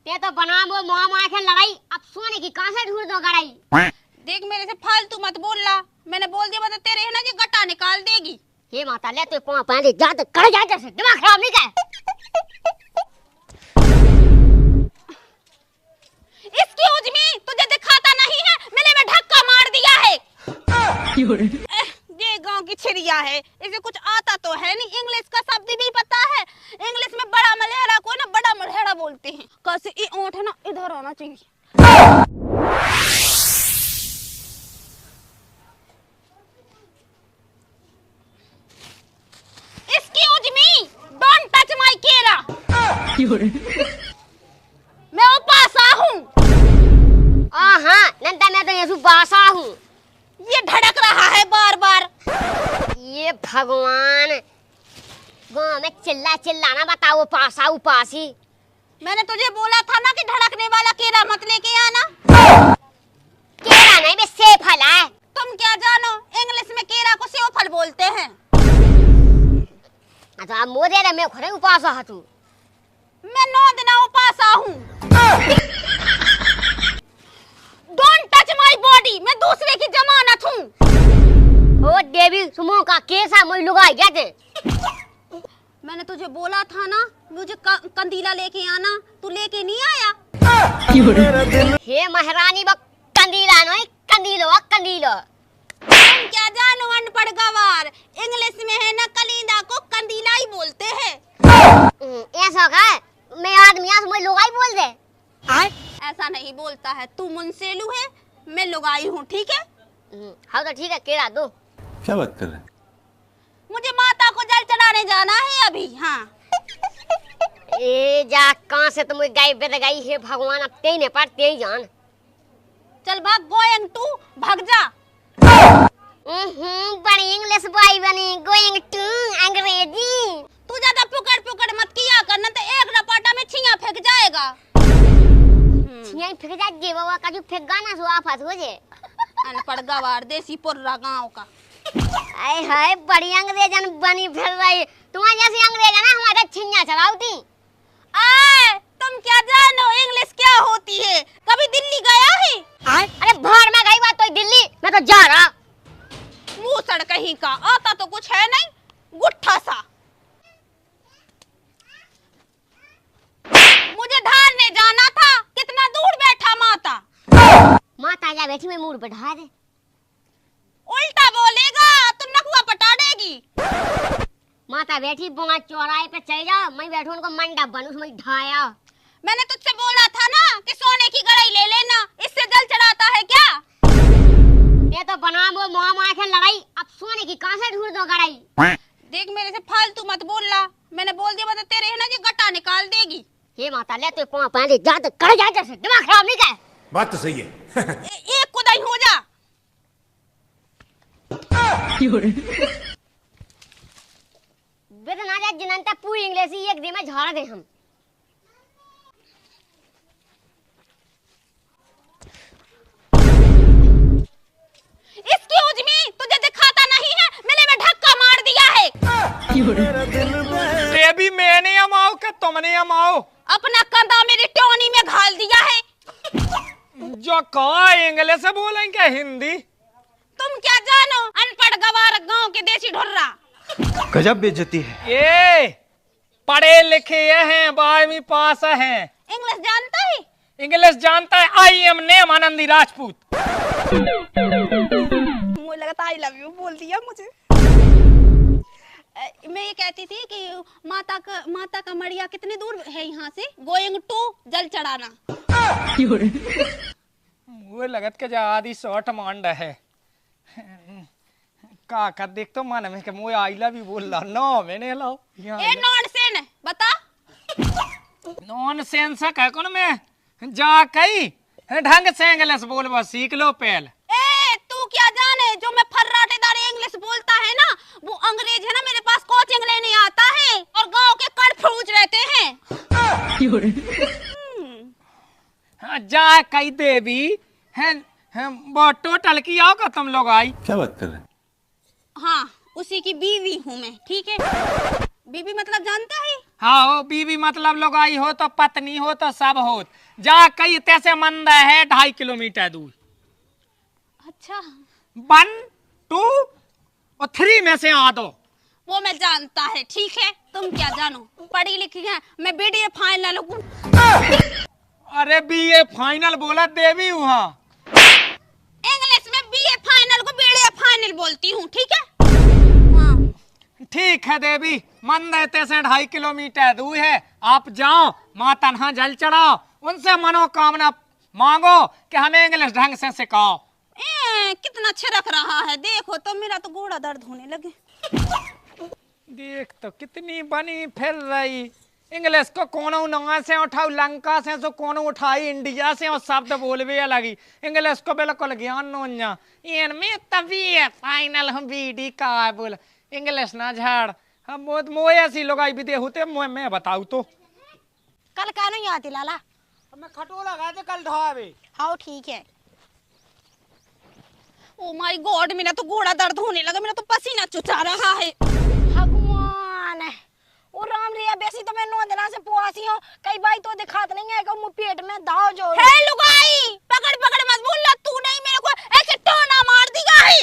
ते तो बना वो मुआ मुआ के लड़ाई, अब सोने की कहां से ढूंढ दो गड़ाई। देख मेरे से फालतू मत बोलना, मैंने बोल दिया मतलब तेरे है ना जी गट्टा निकाल देगी। हे माता ले तो पांव पांदे जा तो कर जा जैसे दिमाग खराब नहीं कर। एक्सक्यूज मी, तुझे दिखाता नहीं है मैंने में धक्का मार दिया है। ये गांव की छिड़िया है, इसे कुछ आता तो है नहीं, इंग्लिश का शब्द भी पता है। इंग्लिश में बड़ा मलेरा को ना बड़ा मलेरा बोलते हैं। कैसे ये ओंठ है ना इधर आना चाहिए। Excuse me, don't touch my केरा। मैं उपासा हूँ। हाँ नंदा मैं तो यीशु बासा हूँ। ये धड़क रहा है बार बार। ये भगवान, गाँव में चिल्ला चिल्लाना बताओ पासा उपासी। मैंने तुझे बोला था ना कि धड़कने वाला केरा मत लेके आना। केरा नहीं बे सेब फल है। तुम क्या जानो, इंग्लिश में केरा को सेब फल बोलते हैं। तो अब मोदे रे मैं खरे उपासा है तू। मैं 9 दिन उपासा हूँ। डोंट टच माय बॉडी, मैं दूसरे की जमानत हूँ। ओ देवी सुमो का केसा मुझ लुगाई गया थे। मैंने तुझे बोला था ना मुझे कंदीला लेके आना, तू लेके नहीं आया। हे महारानी बक कंदीला नहीं कंदीलो कंदीलो। तुम क्या जानो अनपढ़ गवार, इंग्लिश में है ना कलींदा को कंदीला ही बोलते हैं। ऐसा का मैं आदमी आज मुझे लुगाई बोल दे। ऐसा नहीं बोलता है, तू मुनसेलू है, मैं लुगाई हूँ, ठीक है। हाँ तो ठीक है केरा दो। क्या बात कर रहे हैं? मुझे माता को जल चढ़ाने जाना है अभी। हाँ ए जा कहाँ से तुम गई बेद गई है भगवान, अब तेई ने पर तेई जान। चल भाग, गोइंग टू, भाग जा। बड़ी इंग्लिश बॉय बनी, गोइंग टू अंग्रेजी। तू ज्यादा पुकड़ पुकड़ मत किया करना तो एक रपाटा में छिया फेंक जाएगा। छिया फेंक जा जे बाबा का जो फेंक गाना सो आफत हो जे। अनपढ़ गवार देसी पुर्रा गांव का। आए हाय बड़ी अंग्रेजन बनी फिर रही, तुम्हारे जैसी अंग्रेज है ना हमारा छिया चलाऊती। आए तुम क्या जानो इंग्लिश क्या होती है, कभी दिल्ली गया है? अरे बाहर में गई बात तो दिल्ली, मैं तो जा रहा। मुंह सड़ कहीं का, आता तो कुछ है नहीं, गुट्ठा सा। मुझे ढालने जाना था, कितना दूर बैठा माता। माता जा बैठी मैं मूड बढ़ा दे। उल्टा बोलेगा तो नकुआ पटा देगी। माता बैठी बोंगा चौराहे पे चल जा, मैं बैठू उनको मंडप बनू उसमें ढाया। मैंने तुझसे बोला था ना कि सोने की गड़ाई ले लेना, इससे जल चढ़ाता है क्या। ये तो बना वो मुआ मुआ के लड़ाई, अब सोने की कहां से ढूंढ दो गड़ाई। देख मेरे से फालतू मत बोलना, मैंने बोल दिया मतलब तेरे है ना जी गट्टा निकाल देगी। हे माता ले तो पांव पांदे जा तो कर जा जैसे दिमाग खराब नहीं कर। बात तो सही है। एक कुदाई हो जा। बेटा ना जा जिनंता पूरी इंग्लिश ही एक दिन में झाड़ दे हम। एक्सक्यूज मी, तुझे दिखाता नहीं है मैंने में धक्का मार दिया है। देवी मैंने अमाओ के तुमने अमाओ। अपना कंधा मेरी टोनी में घाल दिया है। जो कहा इंग्लिश बोलेंगे हिंदी। तुम क्या जानो अनपढ़ गवार गांव के देसी ढुर्रा। गजब बेइज्जती है। ये पढ़े लिखे हैं, 12वीं पास हैं। इंग्लिश जानता है? इंग्लिश जानता है। I am name Anandi Rajput. मुझे लगा आई लव यू बोल दिया मुझे। मैं ये कहती थी कि माता का मड़िया कितनी दूर है यहाँ से? गोइंग टू जल चढ़ाना। मुझे लगत के आदि शॉर्ट मांड है का देख तो मन में के मुझे आई लव यू बोल रहा। नो मैंने लाओ ए नॉनसेंस बता। नॉनसेंस कह कौन मैं जा कई ढंग से इंग्लिश बोल बस सीख लो पहल। ए तू क्या जाने, जो मैं फर्राटेदार इंग्लिश बोलता है ना वो अंग्रेज है ना, मेरे पास कोचिंग लेने आता है और गांव के कड़ फूच रहते हैं। जा कई देवी है वो टोटल की आओ का तुम लोग आई। क्या बात कर रहे हैं? हाँ उसी की बीवी हूँ मैं, ठीक है। बीवी मतलब जानता है? हाँ हो बीवी मतलब लोग आई हो तो पत्नी हो तो सब हो। जा कई तैसे मंदा है 2.5 किलोमीटर दूर। अच्छा 1 2 और 3 में से आ दो। वो मैं जानता है, ठीक है तुम क्या जानो, पढ़ी लिखी है, मैं बीडीए फाइनल हूँ। अरे बीए फाइनल बोला देवी वहाँ। इंग्लिश में बीए फाइनल को बीडीए फाइनल बोलती हूँ, ठीक है। हाँ ठीक है देवी, मंद है तैसे 2.5 किलोमीटर दूर है। आप जाओ माता नहा जल चढ़ाओ, उनसे मनोकामना मांगो कि हमें इंग्लिश ढंग से सिखाओ। कितना छिड़क रहा है, देखो तो मेरा तो घोड़ा दर्द होने लगे। देख तो कितनी बनी फिर रही। इंग्लिश को कोनो नंगा से उठाओ, लंका से तो कोनो उठाई, इंडिया से और शब्द बोलवे लगी। इंग्लिश को बिल्कुल ज्ञान नोन्या इनमें तभी है फाइनल हम बीडी का बोल इंग्लिश ना झाड़। हम बहुत मोए ऐसी लोग आई भी दे होते मैं बताऊँ तो। कल का नहीं आती लाला? मैं खटोला गए थे कल ढाबे। हाँ ठीक है। ओ माय गॉड, मेरा तो घोड़ा दर्द होने लगा, मेरा तो पसीना चुचा रहा है। भगवान ओ राम रिया बेसी तो मैं 9 दिना से पुआसी हूं, कई बाई तो दिखात नहीं है कि मुंह पेट में दाव जो हे लुगाई, पकड़ पकड़ मत बोलना, तू नहीं मेरे को ऐसे टोना मार दिया है।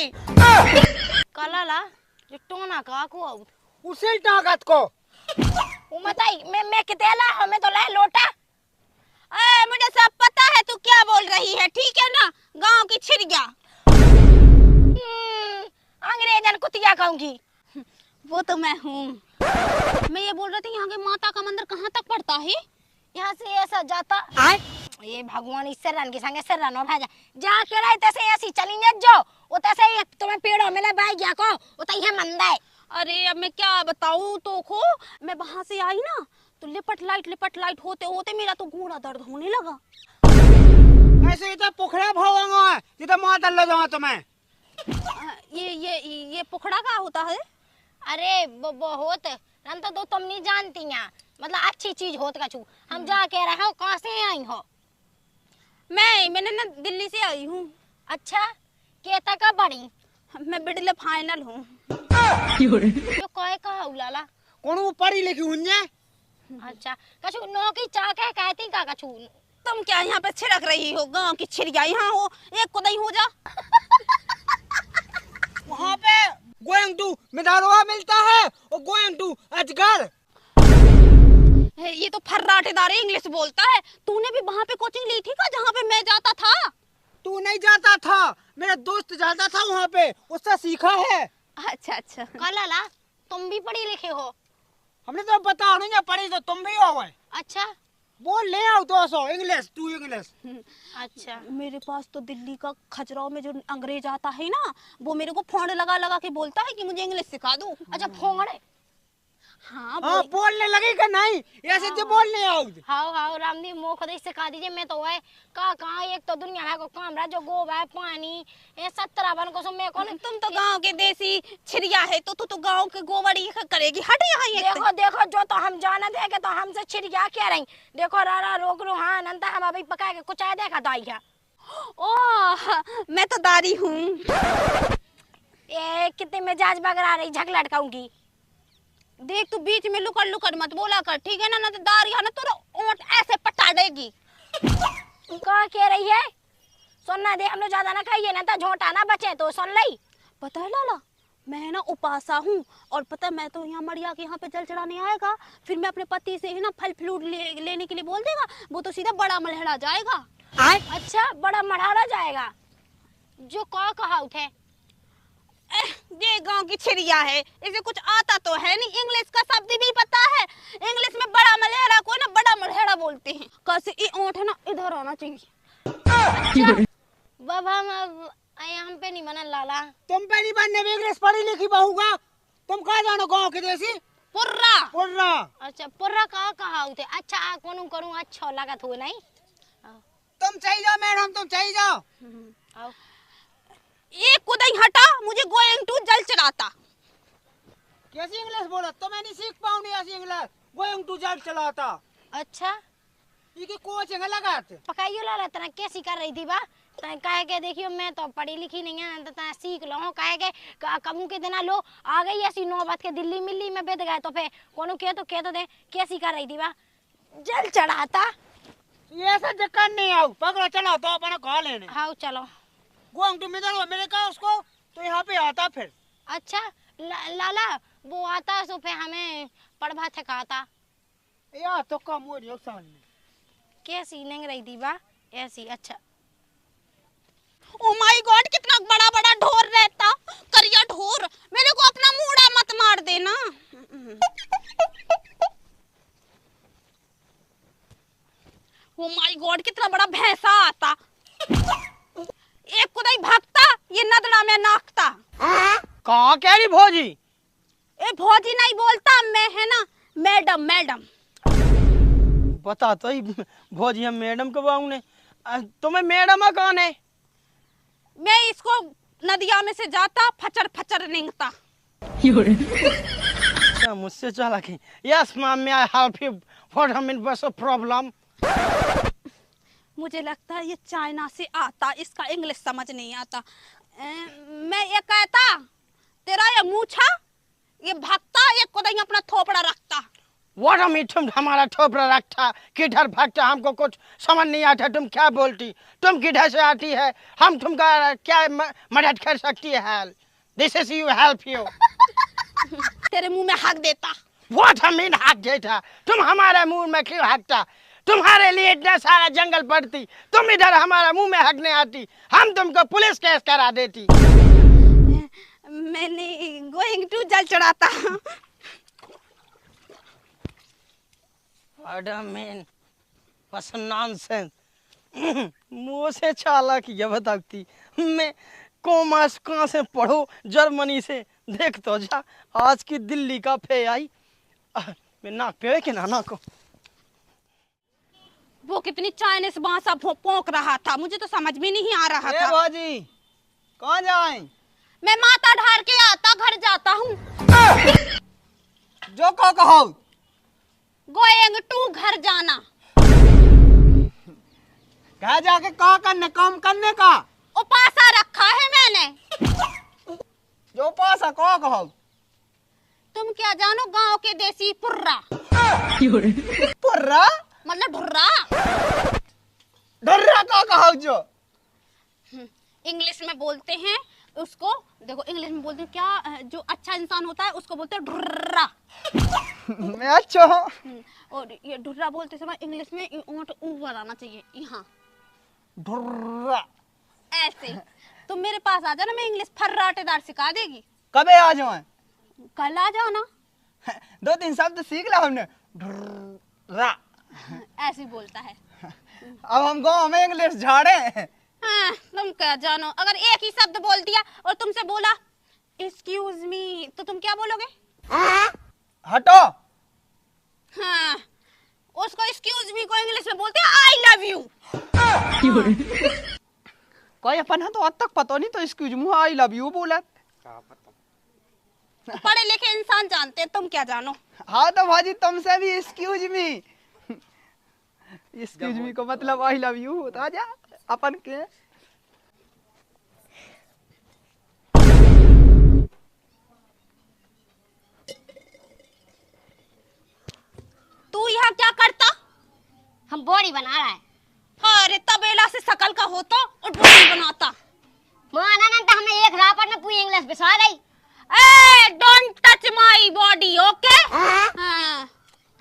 कलाला जो टोना का को उसे ताकत को ओ बताई मैं कितेला हमें तो ले लोटा। मुझे सब पता है तू क्या बोल रही है, ठीक है ना, गांव की छिड़िया। अंग्रेजन कुतिया कहूंगी। वो तो मैं हूँ। मैं ये बोल रही थी यहाँ के माता का मंदिर कहाँ तक पड़ता है? यहाँ से ऐसा जाता ये भगवान इस रन के संगे सर रनो भाजा जा के रहे तैसे ऐसी चली न जो वो तैसे तुम्हें पेड़ों में ले बाई गया को वो तो ये मंदा है। अरे अब मैं क्या बताऊँ तो खो, मैं वहां से आई ना तो लिपट लाइट होते होते मेरा तो घोड़ा दर्द होने लगा। ऐसे इतना पोखरा भावंगा है जितना माता ले जाओ तुम्हें। ये पोखड़ा का होता है? अरे बहुत रन तो तुम नहीं जानती हैं, मतलब अच्छी चीज होत कछु। हम जा के रहे हो कहाँ से आई हो? मैंने ना दिल्ली से आई हूँ। अच्छा केता का बड़ी मैं बिडले फाइनल हूँ। जो कहे कहा उलाला कौन पढ़ी लिखी हुन्ने? अच्छा कछु नौकी चाक है कहती का कछु। तुम क्या यहाँ पे छिड़क रही हो, गांव की छिड़िया यहाँ हो, एक को नहीं हो जा। वहाँ पे गोइंग टू मिदारवा मिलता है और गोइंग टू अजगर। ये तो फर्राटेदार इंग्लिश बोलता है। तूने भी वहाँ पे कोचिंग ली थी का जहाँ पे मैं जाता था? तू नहीं जाता था, मेरा दोस्त जाता था वहाँ पे, उससे सीखा है। अच्छा अच्छा। कलाला तुम भी पढ़ी लिखे हो? हमने तो बता नहीं पढ़ी तो तुम भी हो गए। अच्छा बोल ले आओ 200 इंग्लिश टू इंग्लिश। अच्छा मेरे पास तो दिल्ली का खजराव में जो अंग्रेज आता है ना, वो मेरे को फोन लगा के बोलता है कि मुझे इंग्लिश सिखा दो। अच्छा फोंगड़े हाँ बोलने लगी कि नहीं ऐसे जो बोलने आओ। हाउ हाउ रामदी मो खुद ही सिखा दीजिए। मैं तो है कहाँ एक तो दुनिया में को काम रहा जो गोबर पानी ये 17 बन को मैं कौन। तुम तो गांव के देसी छिड़िया है तो तू गांव के गोबर ही करेगी। हट यहाँ ये। देखो देखो जो तो हम जाना देखे तो हमसे छिड़िया क्या रही। देखो रारा रोक रो हाँ नंता हम अभी पका के कुछ आया देखा दाई क्या। ओह मैं तो दारी हूँ। ये कितने मिजाज बगरा रही झक लटकाऊंगी। देख तू बीच में लुकड़ मत बोला कर, ठीक है ना, ना तो दारिया ना तो ओंठ ऐसे पटा देगी। कहाँ कह रही है? सुनना दे हम लोग ज्यादा ना खाइए ना तो झोंटा ना बचे तो सुन ली। पता है लाला मैं ना उपासा हूँ और पता है मैं तो यहाँ मड़िया के यहाँ पे जल चढ़ाने आएगा, फिर मैं अपने पति से है ना फल फ्रूट लेने के लिए बोल देगा, वो तो सीधा बड़ा मलहड़ा जाएगा। अच्छा बड़ा मढ़ाड़ा जाएगा जो कहा उठे। ये गांव की छिड़िया है, इसे कुछ आता तो है नहीं, इंग्लिश का शब्द भी पता है। इंग्लिश में बड़ा मलहड़ा को ना बड़ा मलहड़ा बोलते हैं। कैसे ये ओंठ है ना इधर आना चाहिए। अच्छा बाबा हम पे नहीं बना लाला। तुम पे नहीं बनने में इंग्लिश पढ़ी लिखी बहुगा। तुम कहाँ जानो गाँव के देसी? पुर्रा। अच्छा पुर्रा कहा उठे। अच्छा कौन करूँ अच्छा लागत हो नहीं। तुम चाहिए जाओ मैडम, तुम चाहिए जाओ। आओ एक को नहीं हटा, मुझे गोइंग टू जल चढ़ाता। कैसी इंग्लिश बोला तो मैं नहीं सीख पाऊंगी ऐसी इंग्लिश। गोइंग टू जल चलाता। अच्छा ये कोचिंग लगाते पकाइयो लाला तना कैसी कर रही थी बा तय कहे के देखियो मैं तो पढ़ी लिखी नहीं है तो तय सीख लो कहे के कमू के दिन लो आ गई ऐसी नौबत के दिल्ली मिल्ली में बेद गए तो फिर कोनो के तो दे कैसी कर रही थी बा जल चढ़ाता ये ऐसा दिक्कत नहीं आओ पकड़ो चलो तो अपना कहा लेने हाँ चलो गोइंग टू मिडल अमेरिका उसको तो यहाँ पे आता फिर अच्छा लाला वो आता तो फिर हमें पढ़वा सिखाता यार तो कम हो रही हो समझ में कैसी नहीं रही थी बा ऐसी अच्छा ओ माय गॉड कितना बड़ा बड़ा ढोर रहता करिया ढोर मेरे को अपना मूड़ा मत मार देना ओ माय गॉड कितना बड़ा भैंसा आता एक कुदाई भागता ये नदड़ा में नाकता कहाँ कह रही भौजी ए भौजी नहीं बोलता मैं है ना मैडम मैडम बता तो ही भौजी हम मैडम कब आऊँ ने तुम्हें मैडम कौन है मैं इसको नदिया में से जाता फचर फचर निकता अच्छा मुझसे चला कि यस मैम मैं I help you what I mean what's the problem मुझे लगता है ये चाइना से आता इसका इंग्लिश समझ नहीं आता मैं ये कहता तेरा ये मूछा ये भागता ये कोदई अपना थोपड़ा रखता व्हाट आई मीन तुम हमारा ठोपरा रखता किधर भागता हमको कुछ समझ नहीं आता तुम क्या बोलती तुम किधर से आती है हम तुमका क्या मदद कर सकती है help this is you help you तेरे मुंह में हक देता व्हाट आई मीन हक देता तुम हमारे मुंह में क्यों हकता तुम्हारे लिए इतना सारा जंगल पड़ती तुम इधर हमारा मुंह में हकने आती हम तुमको पुलिस केस करा देती मैंने गोइंग टू जल चढ़ाता What a man. What's nonsense. मुँह से चालाक ये बताती मैं कॉमर्स कहाँ से पढ़ो जर्मनी से देख तो जा आज की दिल्ली का फे आई मैं नाक पे के नाना को वो कितनी चाइनीज भाषा पोंक रहा था मुझे तो समझ में नहीं आ रहा था बाजी कहाँ जाए मैं माता ढार के आता घर जाता हूँ जो कहो गोइंग टू घर जाना कहा जाके कहा करने काम करने का उपासा रखा है मैंने जो पासा कहो तुम क्या जानो गांव के देसी पुर्रा पुर्रा मतलब ढुर्रा ढर्रा का कहो जो इंग्लिश में बोलते हैं उसको देखो इंग्लिश में बोलते हैं क्या जो अच्छा इंसान होता है उसको बोलते हैं ढुर्रा मैं अच्छा हूँ और ये ढुर्रा बोलते समय इंग्लिश में ऊंट ऊपर आना चाहिए यहाँ ढुर्रा ऐसे तुम मेरे पास आ जाना मैं इंग्लिश फर्राटेदार सिखा देगी कबे आ जाए कल आ जाओ ना 2-3 शब्द सीख लिया हमने ढुर्रा ऐसे बोलता है अब हम गाँव में इंग्लिश झाड़े हाँ, तुम क्या जानो अगर एक ही शब्द बोल दिया और तुमसे बोला एक्सक्यूज मी तो तुम क्या बोलोगे हटो हाँ उसको एक्सक्यूज मी को इंग्लिश में बोलते हैं आई लव यू कोई अपन है तो अब तक पता नहीं तो excuse me I love you बोला पढ़े लिखे इंसान जानते हैं तुम क्या जानो हाँ तो भाजी तुमसे भी एक्सक्यूज मी एक्सक्यूज मी को मतलब आई लव यू होता जा अपन के तू यहाँ क्या करता हम बॉडी बना रहा है अरे तबेला से शकल का होता और बॉडी बनाता माना ना तो हमें एक राह पर ना पूरी इंग्लिश बिछा गई ए don't touch my body okay हाँ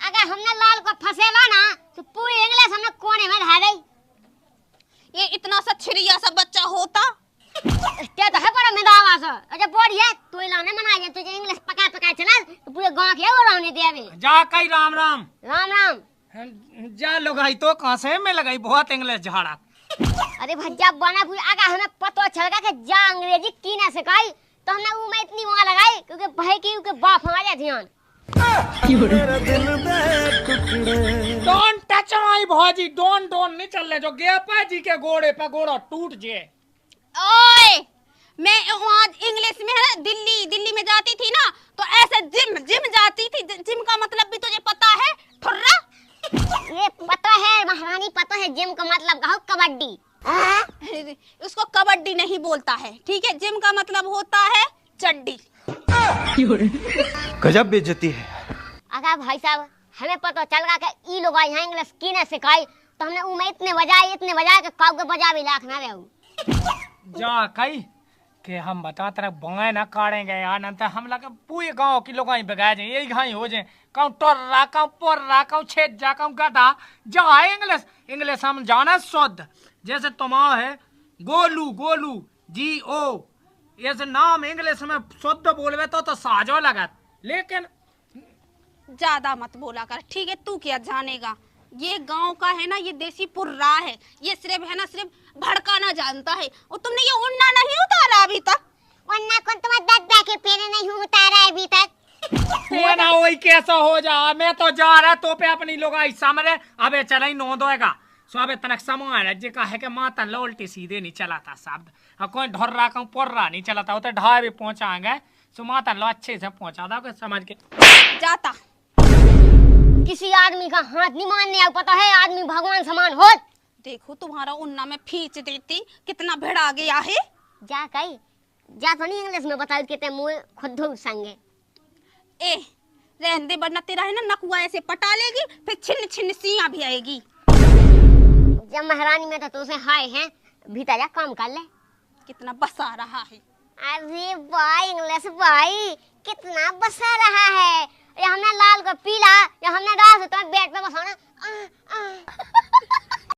अगर हमने लाल को फंसेला ना तो पूरी इंग्लिश हमने कोने में ढा गई ये इतना सा छिरिया सा बच्चा होता क्या तो है पर मेरा आवाज अच्छा बॉडी है तू लाने मना गया तुझे इंग्लिश पका पका चला तो पूरे गांव के वो रहने दे अभी जा कई राम राम राम राम जा लगाई तो कहाँ से मैं लगाई बहुत इंग्लिश झाड़ा अरे भज्जा बना पूरी अगर हमें पता चलगा कि जा अंग्रेजी की ना सिखाई तो हमने वो में इतनी वहां लगाई क्योंकि भाई की के बाप हमारे ध्यान डोंट टच माय भाजी डोंट नहीं चल ले जो गया पाजी के घोड़े पे घोड़ा टूट जे ओए मैं वहाँ इंग्लिश में है ना दिल्ली में जाती थी ना तो ऐसे जिम जाती थी जिम का मतलब भी तुझे पता है ठुर्रा ये पता है महारानी पता है जिम का मतलब कहो कबड्डी उसको कबड्डी नहीं बोलता है, ठीक है। जिम का मतलब होता है चड्डी। गजब बेइज्जती है। अगर भाई साहब हमें पता चल गया कि ई लोग यहाँ इंग्लिश की ने सिखाई तो हमने उमें इतने बजाए कि काउ के बजा भी लाख ना रहू। जा कई कि हम बताते रहे बाएं ना काटेंगे यार, नहीं तो हम लगे पूरे गांव की लोग बगाए जाए, यही घाई हो जाए। कहूँ टोर्रा कहूँ पोर्रा कहूँ छेद जा कहूँ गधा जा है इंग्लिश हम जाना शुद्ध। जैसे तुम है गोलू गोलू GO, ये नाम इंग्लिश में शुद्ध बोलवे तो साजो लगत, लेकिन ज्यादा मत बोला कर, ठीक है। तू क्या जानेगा, ये गांव का है ना, ये देसी पुर्रा है, ये सिर्फ है ना सिर्फ भड़काना जानता है। और तुमने ये उड़ना नहीं उतारा अभी तक। वरना कौन तुम्हारे दादा के पेरे नहीं उतारा अभी तक। ये ना वही कैसा हो जा, मैं तो जा रहा तो पे अपनी लोग समरे अबे चला नो दोएगा सो अबे तनक समान है जे का है कि माता लोल्टी सीधे नहीं चलाता शब्द, कोई ढोर्रा का पोर्रा नहीं चलाता, वो तो ढाई भी पहुंचाएंगे सो माता लो अच्छे से पहुंचा दो समझ के जाता। किसी आदमी का हाथ नहीं मानने आ, पता है आदमी भगवान समान हो। देखो तुम्हारा उन्ना में खींच देती, कितना भिड़ा गया है। जा कई जा तो नहीं इंग्लिश में बताओ कितने मुंह खुद संगे। ए रहने दे, वरना तेरा है ना नकुआ ऐसे पटा लेगी, फिर छिन्न छिन्न सियां भी आएगी। जब महारानी में तो तुझे हाय हैं भीतर जा काम कर ले। कितना बसा रहा है। अरे भाई इंग्लिश भाई कितना बसा रहा है। ये हमने लाल को पीला, या हमने रात तो बेड पे बसाना